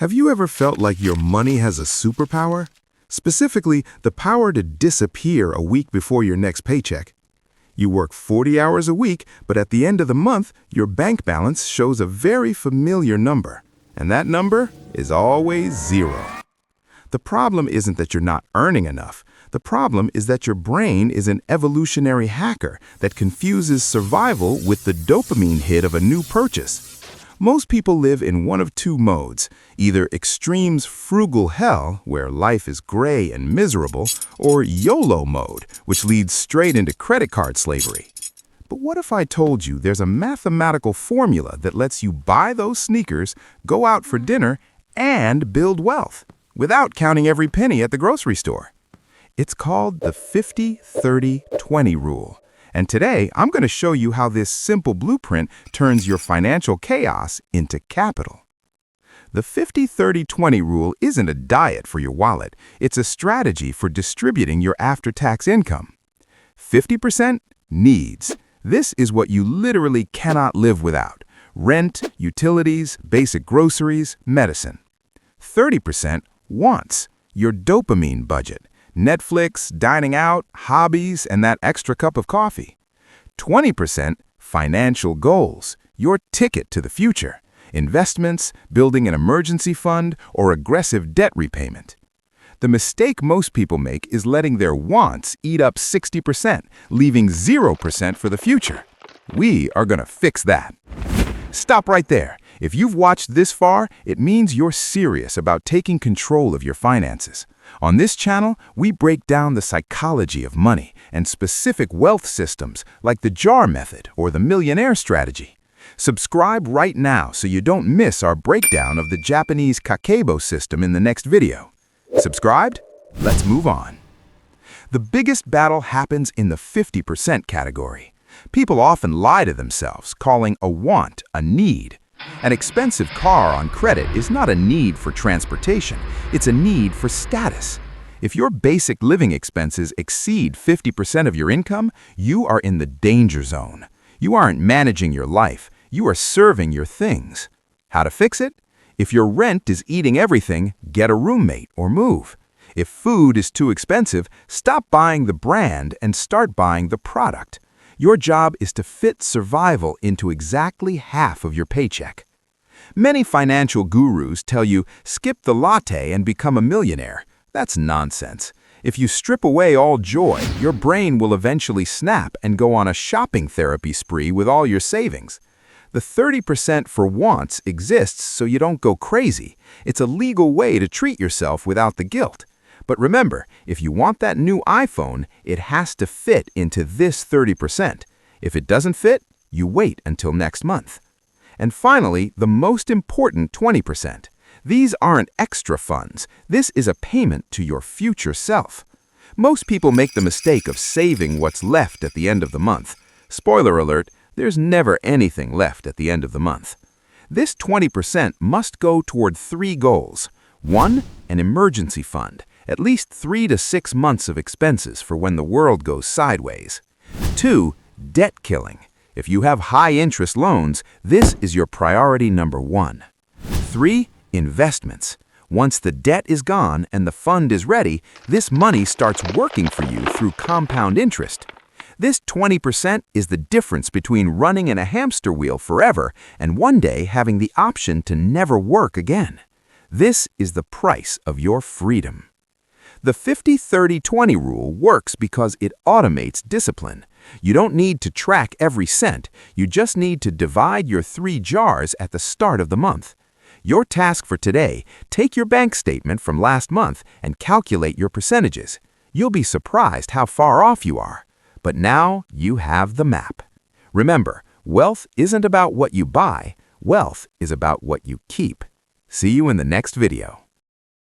Have you ever felt like your money has a superpower? Specifically, the power to disappear a week before your next paycheck. You work 40 hours a week, but at the end of the month, your bank balance shows a very familiar number. And that number is always zero. The problem isn't that you're not earning enough. The problem is that your brain is an evolutionary hacker that confuses survival with the dopamine hit of a new purchase. Most people live in one of two modes, either extremes frugal hell, where life is gray and miserable, or YOLO mode, which leads straight into credit card slavery. But what if I told you there's a mathematical formula that lets you buy those sneakers, go out for dinner, and build wealth, without counting every penny at the grocery store? It's called the 50-30-20 rule. And today, I'm going to show you how this simple blueprint turns your financial chaos into capital. The 50-30-20 rule isn't a diet for your wallet. It's a strategy for distributing your after-tax income. 50% needs. This is what you literally cannot live without. Rent, utilities, basic groceries, medicine. 30% wants. Your dopamine budget. Netflix, dining out, hobbies, and that extra cup of coffee. 20% financial goals, your ticket to the future. Investments, building an emergency fund, or aggressive debt repayment. The mistake most people make is letting their wants eat up 60%, leaving 0% for the future. We are going to fix that. Stop right there. If you've watched this far, it means you're serious about taking control of your finances. On this channel, we break down the psychology of money and specific wealth systems like the JAR method or the millionaire strategy. Subscribe right now so you don't miss our breakdown of the Japanese kakebo system in the next video. Subscribed? Let's move on. The biggest battle happens in the 50% category. People often lie to themselves, calling a want a need. An expensive car on credit is not a need for transportation, it's a need for status. If your basic living expenses exceed 50% of your income, you are in the danger zone. You aren't managing your life, you are serving your things. How to fix it? If your rent is eating everything, get a roommate or move. If food is too expensive, stop buying the brand and start buying the product. Your job is to fit survival into exactly half of your paycheck. Many financial gurus tell you, skip the latte and become a millionaire. That's nonsense. If you strip away all joy, your brain will eventually snap and go on a shopping therapy spree with all your savings. The 30% for wants exists so you don't go crazy. It's a legal way to treat yourself without the guilt. But remember, if you want that new iPhone, it has to fit into this 30%. If it doesn't fit, you wait until next month. And finally, the most important 20%. These aren't extra funds. This is a payment to your future self. Most people make the mistake of saving what's left at the end of the month. Spoiler alert, there's never anything left at the end of the month. This 20% must go toward three goals. 1, an emergency fund. At least 3 to 6 months of expenses for when the world goes sideways. 2, debt killing. If you have high-interest loans, this is your priority number 1. 3, investments. Once the debt is gone and the fund is ready, this money starts working for you through compound interest. This 20% is the difference between running in a hamster wheel forever and one day having the option to never work again. This is the price of your freedom. The 50-30-20 rule works because it automates discipline. You don't need to track every cent. You just need to divide your 3 jars at the start of the month. Your task for today, take your bank statement from last month and calculate your percentages. You'll be surprised how far off you are. But now you have the map. Remember, wealth isn't about what you buy. Wealth is about what you keep. See you in the next video.